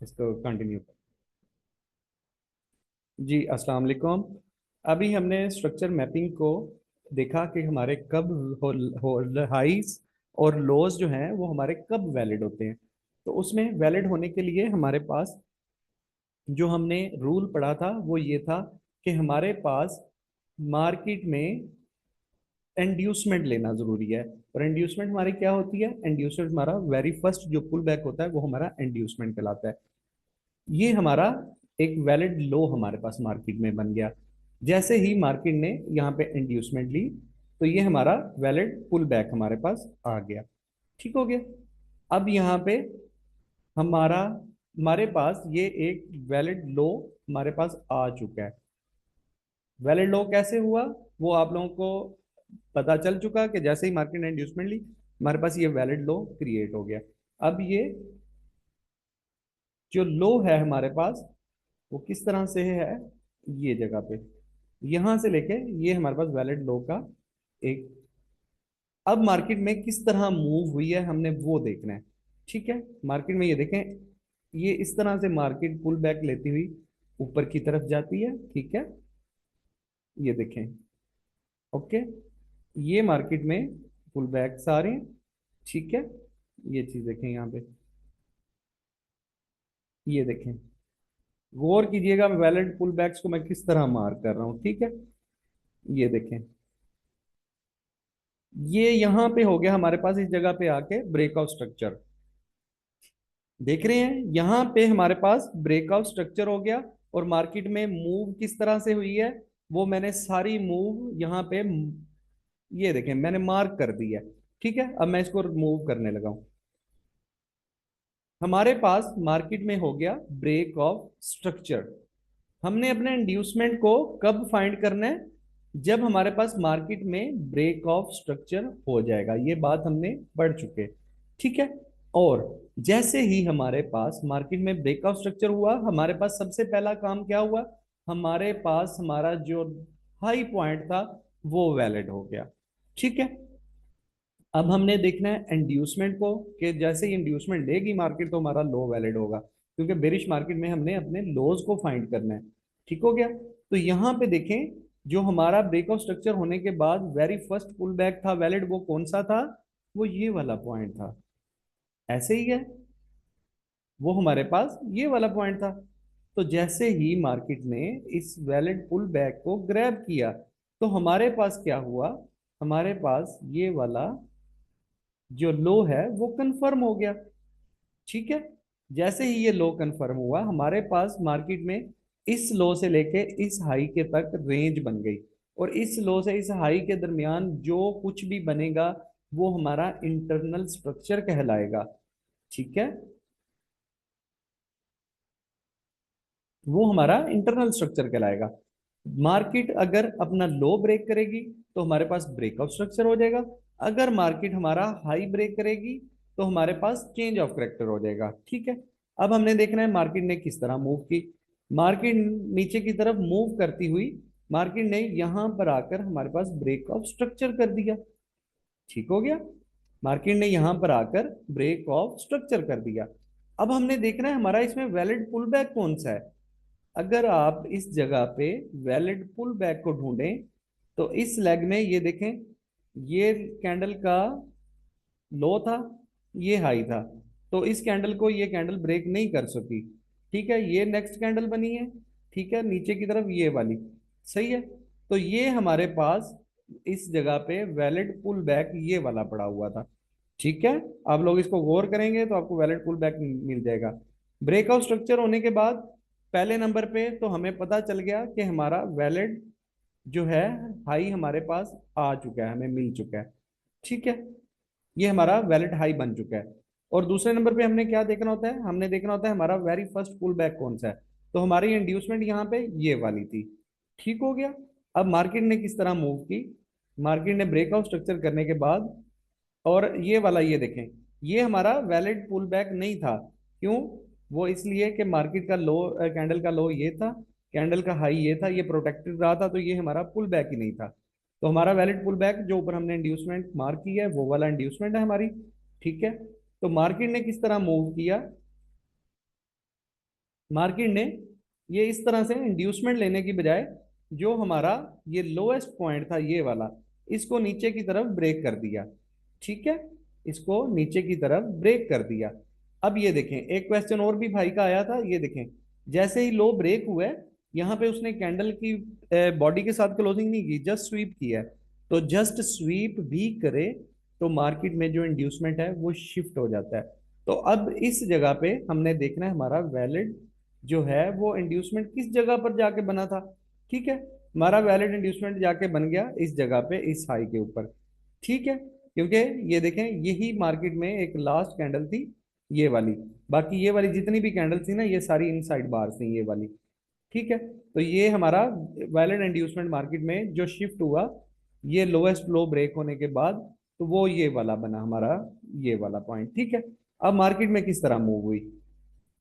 इसको कंटिन्यू कर। जी अस्सलाम वालेकुम। अभी हमने स्ट्रक्चर मैपिंग को देखा कि हमारे कब हाइस और लोज जो हैं वो हमारे कब वैलिड होते हैं। तो उसमें वैलिड होने के लिए हमारे पास जो हमने रूल पढ़ा था वो ये था कि हमारे पास मार्केट में इंड्यूसमेंट लेना जरूरी है। और इंड्यूसमेंट हमारी क्या होती है? इंड्यूसमेंट हमारा वेरी फर्स्ट जो पुल बैक होता है वो हमारा इंड्यूसमेंट कहलाता है। ये हमारा एक वैलिड लो हमारे पास मार्केट में बन गया। जैसे ही मार्केट ने यहाँ पे इंड्यूसमेंट ली तो ये हमारा वैलिड पुल बैक हमारे पास आ गया। ठीक हो गया। अब यहाँ पे हमारा हमारे पास ये एक वैलिड लो हमारे पास आ चुका है। वैलिड लो कैसे हुआ वो आप लोगों को पता चल चुका कि जैसे ही मार्केट ने इंड्यूसमेंट ली हमारे पास ये वैलिड लो क्रिएट हो गया। अब ये जो लो है हमारे पास वो किस तरह से है? ये जगह पे यहां से लेके ये हमारे पास वैलिड लो का एक। अब मार्केट में किस तरह मूव हुई है हमने वो देखना है। ठीक है। मार्केट में ये देखें, ये इस तरह से मार्केट पुल बैक लेती हुई ऊपर की तरफ जाती है। ठीक है। ये देखें। ओके। ये मार्केट में पुल बैक्स आ रहे हैं। ठीक है। ये चीज देखें यहाँ पे। ये देखें। गौर कीजिएगा वैलिड पुल बैक्स को मैं किस तरह मार्क कर रहा हूँ। ठीक है। ये देखें। ये यहां पे हो गया हमारे पास इस जगह पे आके ब्रेकआउट स्ट्रक्चर। देख रहे हैं यहां पे हमारे पास ब्रेकआउट स्ट्रक्चर हो गया। और मार्केट में मूव किस तरह से हुई है वो मैंने सारी मूव यहाँ पे ये देखें मैंने मार्क कर दी है। ठीक है। अब मैं इसको मूव करने लगा हूं। हमारे पास मार्केट में हो गया ब्रेक ऑफ स्ट्रक्चर। हमने अपने इंड्यूसमेंट को कब फाइंड करना है? जब हमारे पास मार्केट में ब्रेक ऑफ स्ट्रक्चर हो जाएगा। ये बात हमने पढ़ चुके। ठीक है। और जैसे ही हमारे पास मार्केट में ब्रेकआउट स्ट्रक्चर हुआ हमारे पास सबसे पहला काम क्या हुआ? हमारे पास हमारा जो हाई पॉइंट था वो वैलिड हो गया। ठीक है। अब हमने देखना है इंड्यूसमेंट को कि जैसे ही इंड्यूसमेंट लेगी मार्केट तो हमारा लो वैलिड होगा, क्योंकि बेरिश मार्केट में हमने अपने लोज को फाइंड करना है। ठीक हो गया। तो यहाँ पे देखें, जो हमारा ब्रेकआउट स्ट्रक्चर होने के बाद वेरी फर्स्ट पुल बैक था वैलिड, वो कौन सा था? वो ये वाला पॉइंट था। ऐसे ही है। वो हमारे पास ये वाला पॉइंट था। तो जैसे ही मार्केट ने इस वैलिड पुल बैक को ग्रैब किया तो हमारे पास क्या हुआ? हमारे पास ये वाला जो लो है वो कंफर्म हो गया। ठीक है। जैसे ही ये लो कंफर्म हुआ हमारे पास मार्केट में इस लो से लेके इस हाई के तक रेंज बन गई। और इस लो से इस हाई के दरमियान जो कुछ भी बनेगा वो हमारा इंटरनल स्ट्रक्चर कहलाएगा। ठीक है। वो हमारा इंटरनल स्ट्रक्चर कहलाएगा। मार्केट अगर अपना लो ब्रेक करेगी तो हमारे पास ब्रेकआउट स्ट्रक्चर हो जाएगा। अगर मार्केट हमारा हाई ब्रेक करेगी तो हमारे पास चेंज ऑफ करेक्टर हो जाएगा। ठीक है। अब हमने देखना है मार्केट ने किस तरह मूव की। मार्केट नीचे की तरफ मूव करती हुई मार्केट ने यहां पर आकर हमारे पास ब्रेक ऑफ स्ट्रक्चर कर दिया। ठीक हो गया। मार्केट ने यहां पर आकर ब्रेक ऑफ स्ट्रक्चर कर दिया। अब हमने देखना है हमारा इसमें वैलिड पुल बैक कौन सा है। अगर आप इस जगह पे वैलिड पुल बैक को ढूंढें तो इस लेग में ये देखें, ये कैंडल का लो था, ये हाई था। तो इस कैंडल को ये कैंडल ब्रेक नहीं कर सकी। ठीक है। ये नेक्स्ट कैंडल बनी है। ठीक है। नीचे की तरफ ये वाली। सही है। तो ये हमारे पास इस जगह पे वैलिड पुल बैक ये वाला पड़ा हुआ था। ठीक है। आप लोग इसको गौर करेंगे तो आपको वैलिड पुल बैक मिल जाएगा। ब्रेकआउट स्ट्रक्चर होने के बाद पहले नंबर पे तो हमें पता चल गया कि हमारा वैलिड जो है हाई हमारे पास आ चुका है, हमें मिल चुका है। ठीक है। ये हमारा वैलिड हाई बन चुका है। और दूसरे नंबर पे हमने क्या देखना होता है? हमने देखना होता है हमारा वेरी फर्स्ट पुल बैक कौन सा है। तो हमारी इंड्यूसमेंट यहाँ पे ये वाली थी। ठीक हो गया। अब मार्केट ने किस तरह मूव की? मार्केट ने ब्रेकआउट स्ट्रक्चर करने के बाद और ये वाला ये देखें, ये हमारा वैलिड पुल बैक नहीं था। क्यों? वो इसलिए कि मार्केट का लो, कैंडल का लो ये था, कैंडल का हाई ये था, ये प्रोटेक्टेड रहा था, तो ये हमारा पुल बैक ही नहीं था। तो हमारा वैलिड पुल बैक जो ऊपर हमने इंड्यूसमेंट मार्क की है वो वाला इंड्यूसमेंट है हमारी। ठीक है। तो मार्केट ने किस तरह मूव किया? मार्केट ने ये इस तरह से इंड्यूसमेंट लेने की बजाय जो हमारा ये लोएस्ट पॉइंट था ये वाला, इसको नीचे की तरफ ब्रेक कर दिया। ठीक है, इसको नीचे की तरफ ब्रेक कर दिया। अब ये देखें, एक क्वेश्चन और भी भाई का आया था, ये देखें, जैसे ही लो ब्रेक हुआ है, यहाँ पे उसने कैंडल की बॉडी के साथ क्लोजिंग नहीं की, जस्ट स्वीप किया है। तो जस्ट स्वीप भी करे तो मार्केट में जो इंड्यूसमेंट है वो शिफ्ट हो जाता है। तो अब इस जगह पे हमने देखना है हमारा वैलिड जो है वो इंड्यूसमेंट किस जगह पर जाके बना था। ठीक है, हमारा वैलिड इंड्यूसमेंट जाके बन गया इस जगह पे, इस हाई के ऊपर। ठीक है, क्योंकि ये देखें यही मार्केट में एक लास्ट कैंडल थी ये वाली, बाकी ये वाली जितनी भी कैंडल थी ना ये सारी इनसाइड बार थी ये वाली। ठीक है, तो ये हमारा वैलिड इंड्यूसमेंट मार्केट में जो शिफ्ट हुआ ये लोएस्ट लो ब्रेक होने के बाद, तो वो ये वाला बना हमारा, ये वाला पॉइंट। ठीक है, अब मार्केट में किस तरह मूव हुई,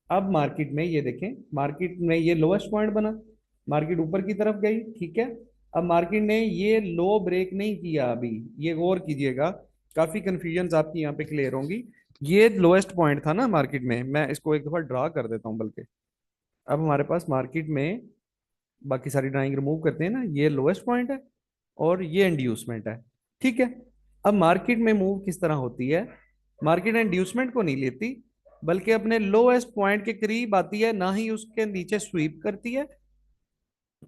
अब मार्केट में ये देखें, मार्केट में ये लोएस्ट पॉइंट बना, मार्केट ऊपर की तरफ गई। ठीक है, अब मार्केट ने ये लो ब्रेक नहीं किया अभी, ये गौर कीजिएगा, काफी कंफ्यूजन आपकी यहाँ पे क्लियर होंगी। ये लोएस्ट पॉइंट था ना मार्केट में, मैं इसको एक दफा ड्रा कर देता हूँ बल्कि। अब हमारे पास मार्केट में बाकी सारी ड्राइंग रिमूव करते हैं ना, ये लोएस्ट पॉइंट है और ये इंड्यूसमेंट है। ठीक है, अब मार्केट में मूव किस तरह होती है, मार्केट इंड्यूसमेंट को नहीं लेती, बल्कि अपने लोएस्ट पॉइंट के करीब आती है, ना ही उसके नीचे स्वीप करती है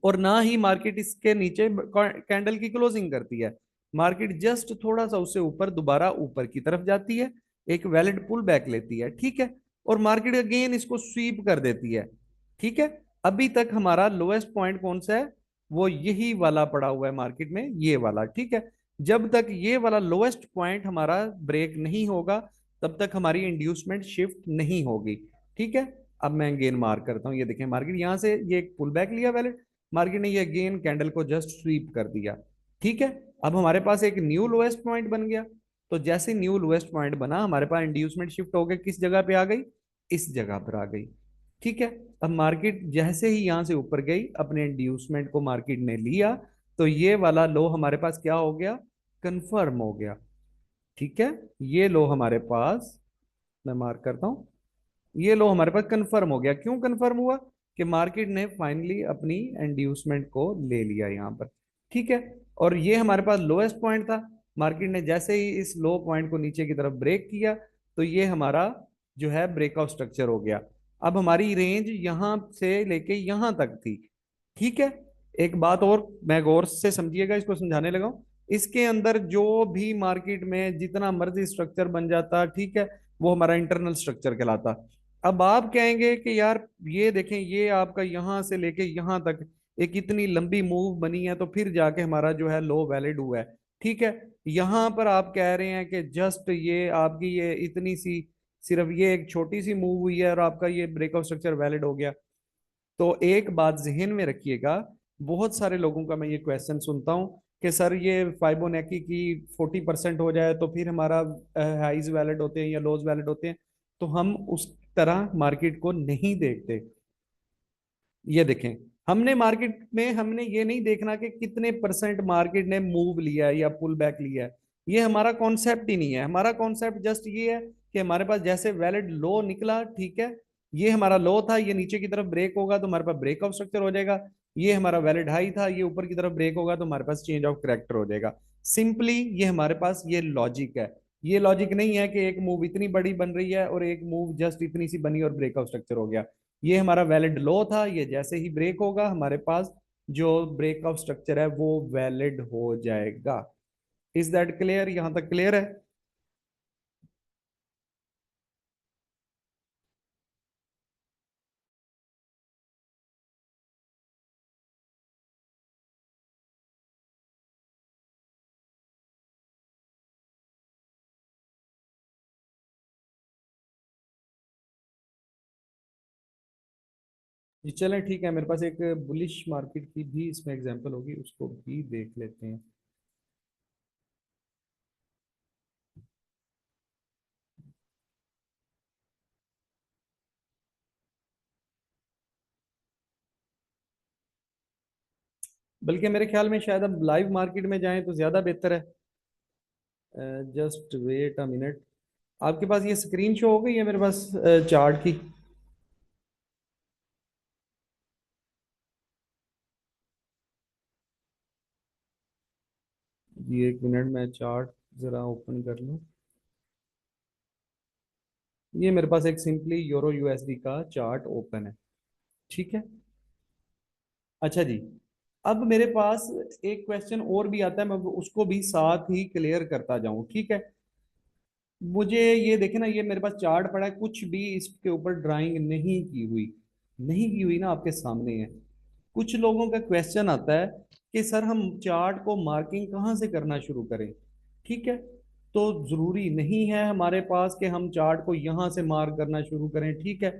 और ना ही मार्केट इसके नीचे कैंडल की क्लोजिंग करती है। मार्केट जस्ट थोड़ा सा उससे ऊपर दोबारा ऊपर की तरफ जाती है, एक वैलिड पुल बैक लेती है। ठीक है, और मार्केट अगेन इसको स्वीप कर देती है। ठीक है, अभी तक हमारा लोएस्ट पॉइंट कौन सा है, वो यही वाला पड़ा हुआ है मार्केट में, ये वाला। ठीक है, जब तक ये वाला लोएस्ट पॉइंट हमारा ब्रेक नहीं होगा तब तक हमारी इंड्यूसमेंट शिफ्ट नहीं होगी। ठीक है, अब मैं अगेन मार्क करता हूं, ये देखें मार्केट यहां से ये एक पुल बैक लिया वैलिड, मार्केट ने ये अगेन कैंडल को जस्ट स्वीप कर दिया। ठीक है, अब हमारे पास एक न्यू लोएस्ट पॉइंट बन गया। तो जैसे न्यू लोएस्ट पॉइंट बना हमारे पास इंड्यूसमेंट शिफ्ट हो गया, किस जगह पे आ गई, इस जगह पर आ गई। ठीक है, अब मार्केट जैसे ही यहां से ऊपर गई अपने इंड्यूसमेंट को मार्केट ने लिया, तो ये वाला लो हमारे पास क्या हो गया, कंफर्म हो गया। ठीक है, ये लो हमारे पास, मैं मार्क करता हूं, ये लो हमारे पास कंफर्म हो गया। क्यों कंफर्म हुआ, कि मार्केट ने फाइनली अपनी इंड्यूसमेंट को ले लिया यहाँ पर। ठीक है, और ये हमारे पास लोएस्ट पॉइंट था, मार्केट ने जैसे ही इस लो पॉइंट को नीचे की तरफ ब्रेक किया तो ये हमारा जो है ब्रेकआउट स्ट्रक्चर हो गया। अब हमारी रेंज यहाँ से लेके यहाँ तक थी। ठीक है, एक बात और मैं गौर से समझिएगा, इसको समझाने लगा हूं, इसके अंदर जो भी मार्केट में जितना मर्जी स्ट्रक्चर बन जाता, ठीक है, वो हमारा इंटरनल स्ट्रक्चर कहलाता। अब आप कहेंगे कि यार ये देखें, ये आपका यहां से लेके यहां तक एक इतनी लंबी मूव बनी है, तो फिर जाके हमारा जो है लो वैलिड हुआ है। ठीक है, यहां पर आप कह रहे हैं कि जस्ट ये आपकी ये इतनी सी, सिर्फ ये एक छोटी सी मूव हुई है और आपका ये ब्रेकआउट स्ट्रक्चर वैलिड हो गया। तो एक बात जहन में रखिएगा, बहुत सारे लोगों का मैं ये क्वेश्चन सुनता हूँ कि सर ये फाइबोनेकी की 40% हो जाए तो फिर हमारा हाइज वैलिड होते हैं या लोज वैलिड होते हैं। तो हम उस तरह मार्केट को नहीं देखते। ये देखें, हमने मार्केट में हमने ये नहीं देखना कि कितने परसेंट मार्केट ने मूव लिया है या पुल बैक लिया है, ये हमारा कॉन्सेप्ट ही नहीं है। हमारा कॉन्सेप्ट जस्ट ये है कि हमारे पास जैसे वैलिड लो निकला, ठीक है, ये हमारा लो था, ये नीचे की तरफ ब्रेक होगा तो हमारे पास ब्रेकआउट स्ट्रक्चर हो जाएगा। ये हमारा वैलिड हाई था, ये ऊपर की तरफ ब्रेक होगा तो हमारे पास चेंज ऑफ करेक्टर हो जाएगा। सिंपली ये हमारे पास ये लॉजिक है। ये लॉजिक नहीं है कि एक मूव इतनी बड़ी बन रही है और एक मूव जस्ट इतनी सी बनी और ब्रेकआउट स्ट्रक्चर हो गया। ये हमारा वैलिड लो था, ये जैसे ही ब्रेक होगा हमारे पास जो ब्रेकआउट स्ट्रक्चर है वो वैलिड हो जाएगा। इज दैट क्लियर, यहां तक क्लियर है। जी चलें, ठीक है, मेरे पास एक बुलिश मार्केट की भी इसमें एग्जांपल होगी, उसको भी देख लेते हैं। बल्कि मेरे ख्याल में शायद अब लाइव मार्केट में जाएं तो ज्यादा बेहतर है। जस्ट वेट अ मिनट, आपके पास ये स्क्रीन शो हो गई है मेरे पास चार्ट की। ये एक मिनट, मैं चार्ट जरा ओपन कर लूँ। ये मेरे पास एक सिंपली यूरो यूएसडी का चार्ट ओपन है। ठीक है। अच्छा जी, अब मेरे पास एक क्वेश्चन और भी आता है, मैं उसको भी साथ ही क्लियर करता जाऊं। ठीक है। मुझे ये देखे ना, ये मेरे पास चार्ट पड़ा है, कुछ भी इसके ऊपर ड्राइंग नहीं की हुई ना, आपके सामने है। कुछ लोगों का क्वेश्चन आता है कि सर हम चार्ट को मार्किंग कहाँ से करना शुरू करें। ठीक है। तो जरूरी नहीं है हमारे पास कि हम चार्ट को यहाँ से मार्क करना शुरू करें। ठीक है।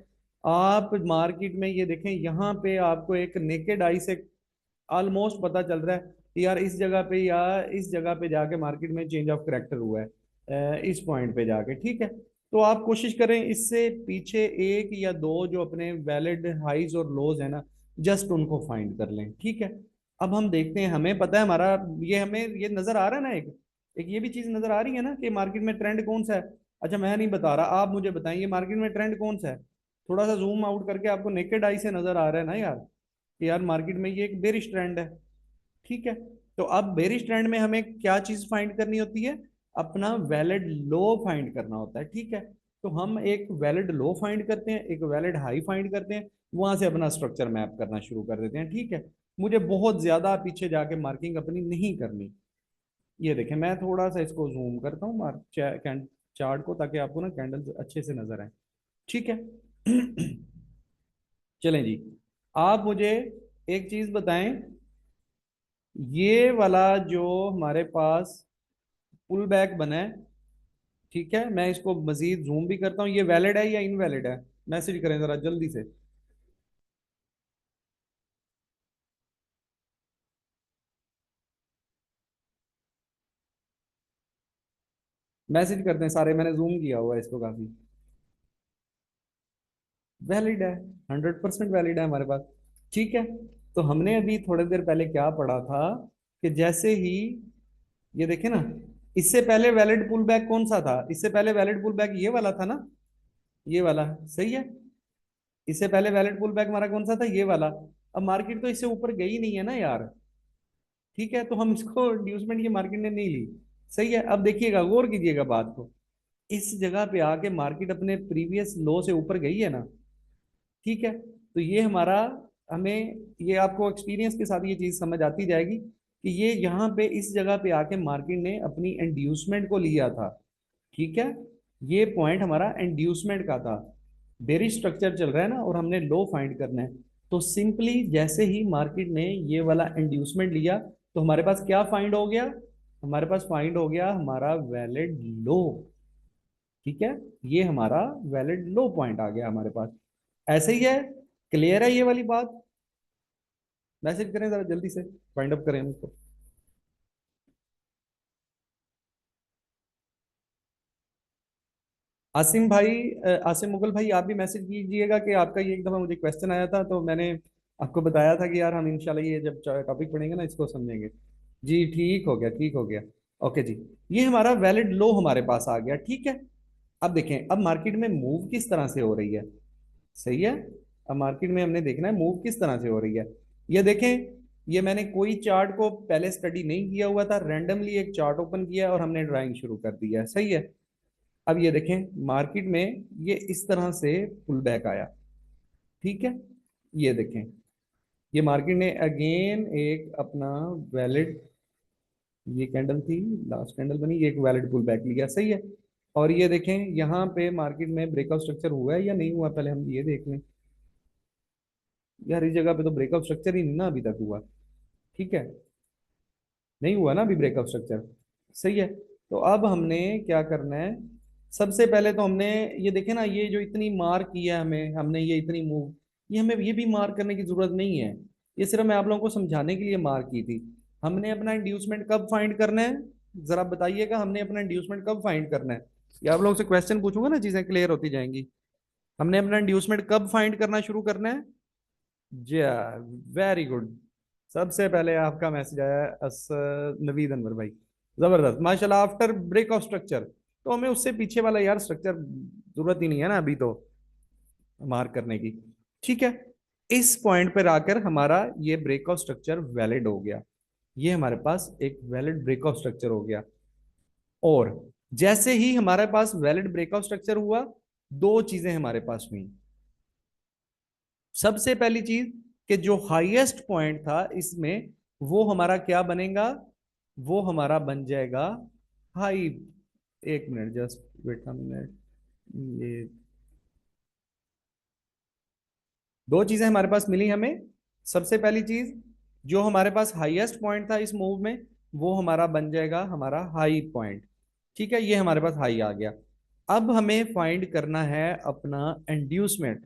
आप मार्केट में ये देखें, यहाँ पे आपको एक नेकेड आई से ऑलमोस्ट पता चल रहा है कि यार इस जगह पे या इस जगह पे जाके मार्केट में चेंज ऑफ करेक्टर हुआ है, इस पॉइंट पे जाके। ठीक है। तो आप कोशिश करें इससे पीछे एक या दो जो अपने वैलिड हाइज और लोज है ना, जस्ट उनको फाइंड कर लें। ठीक है। अब हम देखते हैं, हमें पता है हमारा, ये हमें ये नजर आ रहा है ना, एक एक ये भी चीज नजर आ रही है ना कि मार्केट में ट्रेंड कौन सा है। अच्छा, मैं नहीं बता रहा, आप मुझे बताएं ये मार्केट में ट्रेंड कौन सा है। थोड़ा सा जूम आउट करके आपको नेकेड आई से नजर आ रहा है ना यार कि यार मार्केट में ये एक बेरिश ट्रेंड है। ठीक है। तो अब बेरिश ट्रेंड में हमें क्या चीज फाइंड करनी होती है, अपना वैलिड लो फाइंड करना होता है। ठीक है। तो हम एक वैलिड लो फाइंड करते हैं, एक वैलिड हाई फाइंड करते हैं, वहां से अपना स्ट्रक्चर मैप करना शुरू कर देते हैं। ठीक है। मुझे बहुत ज्यादा पीछे जाके मार्किंग अपनी नहीं करनी। ये देखें, मैं थोड़ा सा इसको जूम करता हूँ मार्क चार्ट को, ताकि आपको ना कैंडल अच्छे से नजर आए। ठीक है। चलें जी, आप मुझे एक चीज बताएं, ये वाला जो हमारे पास पुल बैक बना है, ठीक है, मैं इसको मजीद जूम भी करता हूँ, ये वैलिड है या इनवैलिड है, मैसेज करें जरा जल्दी से। मैसेज करते हैं सारे, मैंने जूम किया हुआ है इसको काफी। वैलिड है, 100% वैलिड है हमारे पास। ठीक है। तो हमने अभी थोड़ी देर पहले क्या पढ़ा था कि जैसे ही ये देखे ना, इससे पहले वैलिड पुल बैक कौन सा था, इससे पहले वैलिड पुल बैक ये वाला था ना, ये वाला। सही है। इससे पहले वैलिड पुल बैक हमारा कौन सा था, ये वाला। अब मार्केट तो इससे ऊपर गई नहीं है ना यार। ठीक है। तो हम इसको इंड्यूसमेंट ये मार्केट ने नहीं ली। सही है। अब देखिएगा, गौर कीजिएगा बात को, इस जगह पे आके मार्केट अपने प्रीवियस लो से ऊपर गई है ना। ठीक है। तो ये हमारा, हमें ये आपको एक्सपीरियंस के साथ ये चीज समझ आती जाएगी कि ये यहाँ पे इस जगह पे आके मार्केट ने अपनी इंड्यूसमेंट को लिया था। ठीक है। ये पॉइंट हमारा इंड्यूसमेंट का था। बेरिश स्ट्रक्चर चल रहा है ना और हमने लो फाइंड करना है। तो सिंपली जैसे ही मार्केट ने ये वाला इंड्यूसमेंट लिया, तो हमारे पास क्या फाइंड हो गया, हमारे पास फाइंड हो गया हमारा वैलिड लो। ठीक है। ये हमारा वैलिड लो पॉइंट आ गया हमारे पास। ऐसे ही है। क्लियर है ये वाली बात। मैसेज करें जरा जल्दी से, फाइंड अप करें उसको। आसिम भाई, आसिम मुगल भाई, आप भी मैसेज कीजिएगा कि आपका ये एक दफा मुझे क्वेश्चन आया था, तो मैंने आपको बताया था कि यार हम इंशाल्लाह ये जब टॉपिक पढ़ेंगे ना इसको समझेंगे। जी ठीक हो गया, ठीक हो गया। ओके जी। ये हमारा वैलिड लो हमारे पास आ गया। ठीक है। अब देखें, अब मार्केट में मूव किस तरह से हो रही है। सही है। अब मार्केट में हमने देखना है मूव किस तरह से हो रही है। ये देखें, ये मैंने कोई चार्ट को पहले स्टडी नहीं किया हुआ था, रैंडमली एक चार्ट ओपन किया और हमने ड्राइंग शुरू कर दिया। सही है। अब ये देखें मार्केट में ये इस तरह से पुल बैक आया। ठीक है। ये देखें, ये मार्केट ने अगेन एक अपना वैलिड, ये कैंडल थी, लास्ट कैंडल बनी, ये एक वैलिड पुल बैक लिया। सही है। और ये देखें यहाँ पे मार्केट में ब्रेकआउट स्ट्रक्चर हुआ है या नहीं हुआ, पहले हम ये देख लें। यार इस जगह पे तो ब्रेकआउट स्ट्रक्चर ही नहीं ना अभी तक हुआ। ठीक है। नहीं हुआ ना अभी ब्रेकअप स्ट्रक्चर। सही है। तो अब हमने क्या करना है, सबसे पहले तो हमने ये देखे ना, ये जो इतनी मार्क किया है हमें, हमने ये इतनी मूव, ये हमें ये भी मार्क करने की जरूरत नहीं है। ये सिर्फ मैं आप लोगों को समझाने के लिए मार्क की थी। हमने अपना इंड्यूसमेंट कब फाइंड करना है, जरा बताइएगा, हमने अपना इंड्यूसमेंट कब फाइंड करना है। ये आप लोगों से क्वेश्चन पूछूंगा ना, चीजें क्लियर होती जाएंगी। हमने अपना इंड्यूसमेंट कब फाइंड करना शुरू करना है। जी, वेरी गुड। सबसे पहले आपका मैसेज आया है नवीद अनवर भाई, जबरदस्त माशाल्लाह, आफ्टर ब्रेक ऑफ स्ट्रक्चर। तो हमें उससे पीछे वाला यार स्ट्रक्चर जरूरत ही नहीं है ना अभी तो मार्क करने की। ठीक है। इस पॉइंट पर आकर हमारा ये ब्रेक ऑफ स्ट्रक्चर वैलिड हो गया। ये हमारे पास एक वैलिड ब्रेकआउट स्ट्रक्चर हो गया। और जैसे ही हमारे पास वैलिड ब्रेकआउट स्ट्रक्चर हुआ, दो चीजें हमारे पास हुई। सबसे पहली चीज कि जो हाईएस्ट पॉइंट था इसमें, वो हमारा क्या बनेगा, वो हमारा बन जाएगा हाई। एक minute, just wait a minute. ये दो चीजें हमारे पास मिली हमें। सबसे पहली चीज, जो हमारे पास हाईएस्ट पॉइंट था इस मूव में, वो हमारा बन जाएगा हमारा हाई पॉइंट। ठीक है, ये हमारे पास हाई आ गया। अब हमें फाइंड करना है अपना इंड्यूसमेंट।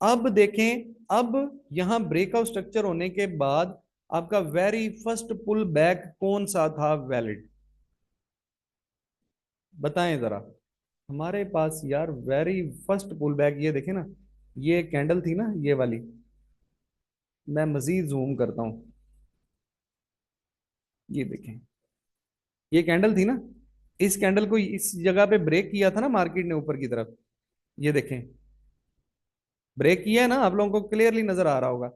अब देखें, अब यहां ब्रेकआउट स्ट्रक्चर होने के बाद आपका वेरी फर्स्ट पुल बैक कौन सा था वैलिड, बताएं जरा। हमारे पास यार वेरी फर्स्ट पुल बैक, ये देखें ना, ये कैंडल थी ना ये वाली। मैं मजीद जूम करता हूं। ये देखें, ये कैंडल थी ना, इस कैंडल को इस जगह पे ब्रेक किया था ना मार्केट ने ऊपर की तरफ। ये देखें, ब्रेक किया है ना, आप लोगों को क्लियरली नजर आ रहा होगा।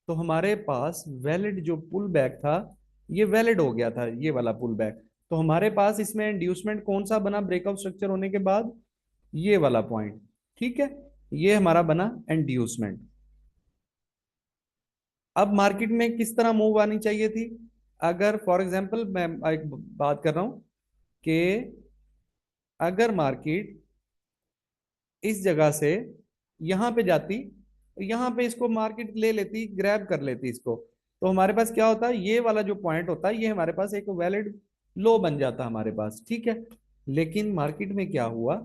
तो हमारे पास वैलिड जो पुल बैक था, ये वैलिड हो गया था, ये वाला पुल बैक। तो हमारे पास इसमें इंड्यूसमेंट कौन सा बना ब्रेकआउट स्ट्रक्चर होने के बाद, ये वाला पॉइंट। ठीक है, ये हमारा बना इंड्यूसमेंट। अब मार्केट में किस तरह मूव आनी चाहिए थी। अगर फॉर एग्जांपल मैं एक बात कर रहा हूं कि अगर मार्केट इस जगह से यहां पे जाती, यहां पे इसको मार्केट ले लेती, ग्रैब कर लेती इसको, तो हमारे पास क्या होता है, ये वाला जो पॉइंट होता है ये हमारे पास एक वैलिड लो बन जाता हमारे पास। ठीक है, लेकिन मार्केट में क्या हुआ,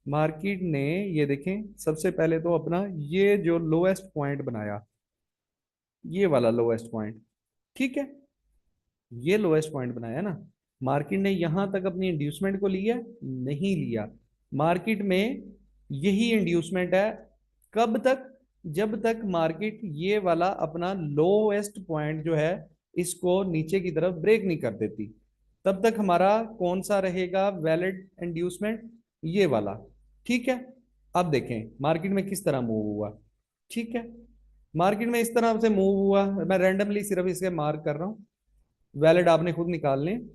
मार्केट ने, ये देखें, सबसे पहले तो अपना ये जो लोएस्ट पॉइंट बनाया, ये वाला लोएस्ट पॉइंट। ठीक है, ये लोएस्ट पॉइंट बनाया ना, मार्केट ने यहां तक अपनी इंड्यूसमेंट को लिया, नहीं लिया। मार्केट में यही इंड्यूसमेंट है, कब तक, जब तक मार्केट ये वाला अपना लोएस्ट पॉइंट जो है इसको नीचे की तरफ ब्रेक नहीं कर देती, तब तक हमारा कौन सा रहेगा वैलिड इंड्यूसमेंट, ये वाला। ठीक है, अब देखें मार्केट में किस तरह मूव हुआ। ठीक है, मार्केट में इस तरह से मूव हुआ, मैं रैंडमली सिर्फ इसके मार्क कर रहा हूं, वैलिड आपने खुद निकाल लें।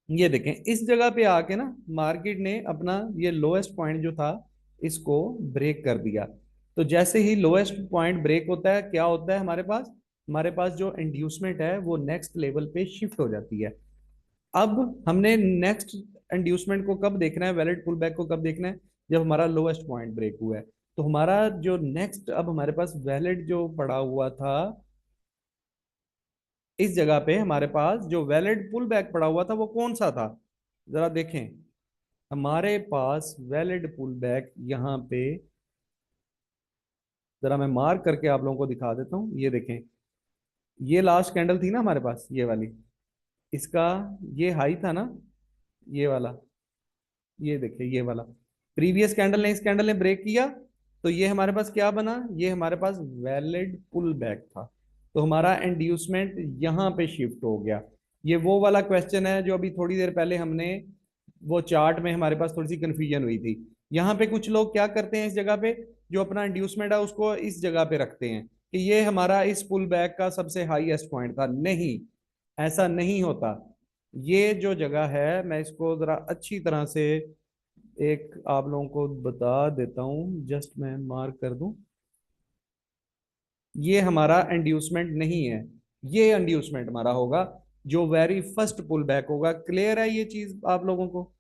ये देखें, इस जगह पे आके ना मार्केट ने अपना ये लोएस्ट पॉइंट जो था इसको ब्रेक कर दिया। तो जैसे ही लोएस्ट पॉइंट ब्रेक होता है, क्या होता है हमारे पास जो इंड्यूसमेंट है वो नेक्स्ट लेवल पे शिफ्ट हो जाती है। अब हमने नेक्स्ट इंड्यूसमेंट को कब देखना है, वैलिड पुल बैक को कब देखना है, जब हमारा लोएस्ट पॉइंट ब्रेक हुआ है। तो हमारा जो नेक्स्ट, अब हमारे पास वैलिड जो पड़ा हुआ था, इस जगह पे हमारे पास जो वैलिड पुल बैक पड़ा हुआ था वो कौन सा था, जरा देखें। हमारे पास वैलिड पुल बैक यहाँ पे, जरा मैं मार्क करके आप लोगों को दिखा देता हूँ। ये देखें, ये लास्ट कैंडल थी ना हमारे पास, ये वाली, इसका ये हाई था ना, ये वाला। ये देखिए, ये वाला प्रीवियस कैंडल ने, इस कैंडल ने ब्रेक किया, तो ये हमारे पास क्या बना, ये हमारे पास वैलिड पुल बैक था। तो हमारा इंड्यूसमेंट यहाँ पे शिफ्ट हो गया। ये वो वाला क्वेश्चन है जो अभी थोड़ी देर पहले हमने, वो चार्ट में हमारे पास थोड़ी सी कंफ्यूजन हुई थी। यहाँ पे कुछ लोग क्या करते हैं, इस जगह पे जो अपना इंड्यूसमेंट है उसको इस जगह पे रखते हैं कि ये हमारा इस पुल बैक का सबसे हाईएस्ट पॉइंट था। नहीं, ऐसा नहीं होता। ये जो जगह है, मैं इसको जरा अच्छी तरह से एक आप लोगों को बता देता हूं, जस्ट मैं मार्क कर दूं। ये हमारा इंड्यूसमेंट नहीं है, ये इंड्यूसमेंट हमारा होगा जो वेरी फर्स्ट पुल बैक होगा। क्लियर है ये चीज आप लोगों को,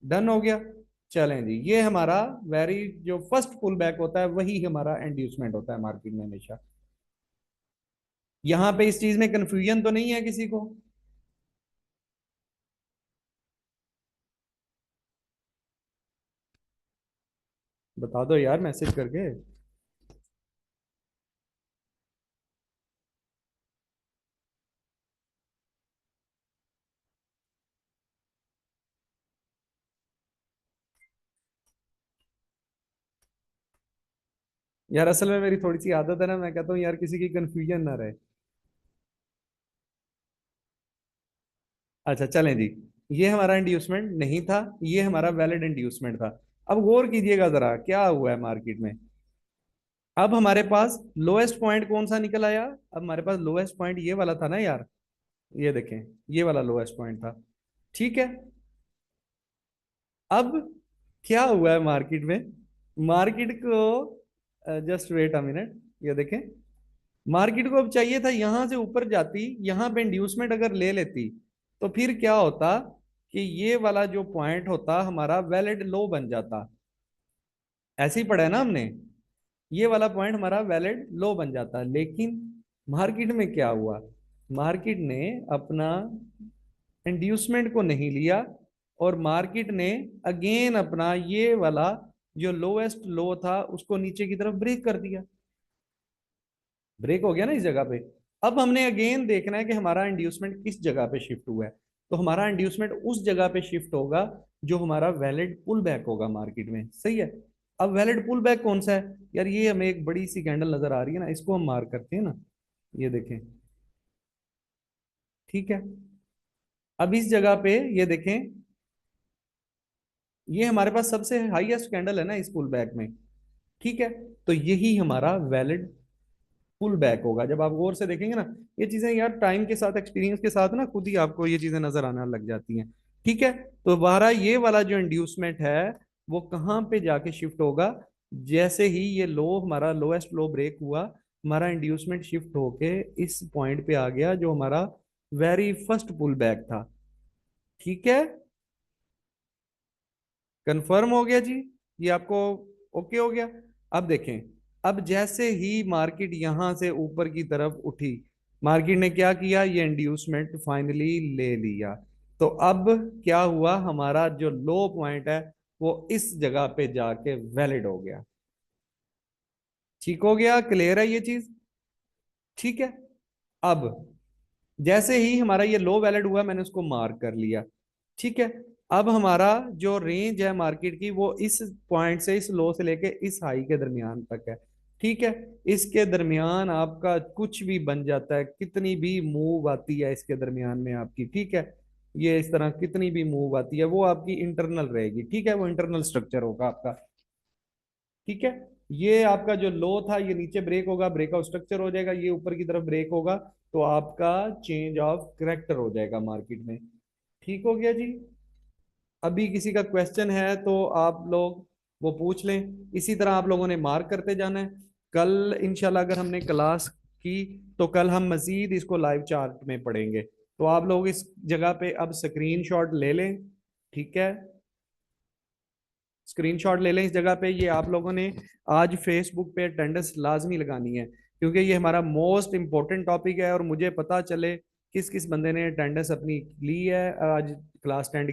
डन हो गया। चलें जी, ये हमारा वेरी जो फर्स्ट पुल बैक होता है वही हमारा इंड्यूसमेंट होता है मार्केट में हमेशा। यहां पे इस चीज में कंफ्यूजन तो नहीं है किसी को। बता दो यार मैसेज करके। यार असल में मेरी थोड़ी सी आदत है ना, मैं कहता हूँ यार किसी की कंफ्यूजन ना रहे। अच्छा चलें जी, ये हमारा इंड्यूसमेंट नहीं था, ये हमारा वैलिड इंड्यूसमेंट था। अब गौर कीजिएगा जरा क्या हुआ है मार्केट में। अब हमारे पास लोएस्ट पॉइंट कौन सा निकल आया? अब हमारे पास लोएस्ट पॉइंट ये वाला था ना यार, ये देखें, ये वाला लोएस्ट पॉइंट था। ठीक है, अब क्या हुआ है मार्केट में? मार्केट को, जस्ट वेट अ मिनट, ये देखें, मार्केट को अब चाहिए था यहां से ऊपर जाती, यहां पे इंड्यूसमेंट अगर ले लेती, तो फिर क्या होता कि ये वाला जो पॉइंट होता हमारा वैलिड लो बन जाता। ऐसे ही पढ़ा है ना हमने, ये वाला पॉइंट हमारा वैलिड लो बन जाता। लेकिन मार्केट में क्या हुआ? मार्केट ने अपना इंड्यूसमेंट को नहीं लिया, और मार्केट ने अगेन अपना ये वाला जो लोएस्ट लो था उसको नीचे की तरफ ब्रेक कर दिया। ब्रेक हो गया ना इस जगह पे। अब हमने अगेन देखना है कि हमारा इंड्यूसमेंट किस जगह पे शिफ्ट हुआ है। तो हमारा इंड्यूसमेंट उस जगह पे शिफ्ट होगा जो हमारा वैलिड पुल बैक होगा मार्केट में, सही है। अब वैलिड पुल बैक कौन सा है यार? ये हमें एक बड़ी सी कैंडल नजर आ रही है ना, इसको हम मार्क करते हैं ना, ये देखें। ठीक है, अब इस जगह पे ये देखें, ये हमारे पास सबसे हाईएस्ट कैंडल है ना इस पुल बैक में। ठीक है, तो यही हमारा वैलिड पुल बैक होगा। जब आप गौर से देखेंगे ना, ये चीजें यार टाइम के साथ, एक्सपीरियंस के साथ ना खुद ही आपको ये चीजें नजर आना लग जाती हैं। ठीक है, तो हमारा ये वाला जो इंड्यूसमेंट है वो कहाँ पे जाके शिफ्ट होगा? जैसे ही ये लो, हमारा लोएस्ट लो ब्रेक हुआ, हमारा इंड्यूसमेंट शिफ्ट होके इस पॉइंट पे आ गया जो हमारा वेरी फर्स्ट पुल बैक था। ठीक है, कंफर्म हो गया जी, ये आपको ओके हो गया? अब देखें, अब जैसे ही मार्केट यहां से ऊपर की तरफ उठी, मार्केट ने क्या किया? ये इंड्यूसमेंट फाइनली ले लिया। तो अब क्या हुआ? हमारा जो लो पॉइंट है वो इस जगह पे जाके वैलिड हो गया। ठीक हो गया? क्लियर है ये चीज? ठीक है, अब जैसे ही हमारा ये लो वैलिड हुआ, मैंने उसको मार्क कर लिया। ठीक है, अब हमारा जो रेंज है मार्केट की वो इस पॉइंट से, इस लो से लेके इस हाई के दरमियान तक है। ठीक है, इसके दरमियान आपका कुछ भी बन जाता है, कितनी भी मूव आती है इसके दरमियान में आपकी। ठीक है, ये इस तरह कितनी भी मूव आती है वो आपकी इंटरनल रहेगी। ठीक है, वो इंटरनल स्ट्रक्चर होगा आपका। ठीक है, ये आपका जो लो था ये नीचे ब्रेक होगा, ब्रेकआउट स्ट्रक्चर हो जाएगा, ये ऊपर की तरफ ब्रेक होगा, तो आपका चेंज ऑफ करेक्टर हो जाएगा मार्केट में। ठीक हो गया जी? अभी किसी का क्वेश्चन है तो आप लोग वो पूछ लें। इसी तरह आप लोगों ने मार्क करते जाना है। कल इंशाल्लाह अगर हमने क्लास की तो कल हम मजीद इसको लाइव चार्ट में पढ़ेंगे। तो आप लोग इस जगह पे अब स्क्रीनशॉट ले लें। ठीक है, स्क्रीनशॉट ले लें इस जगह पे। ये आप लोगों ने आज फेसबुक पे अटेंडेंस लाजमी लगानी है, क्योंकि ये हमारा मोस्ट इंपॉर्टेंट टॉपिक है, और मुझे पता चले किस किस बंदे ने अटेंडेंस अपनी ली है आज क्लास 10 की।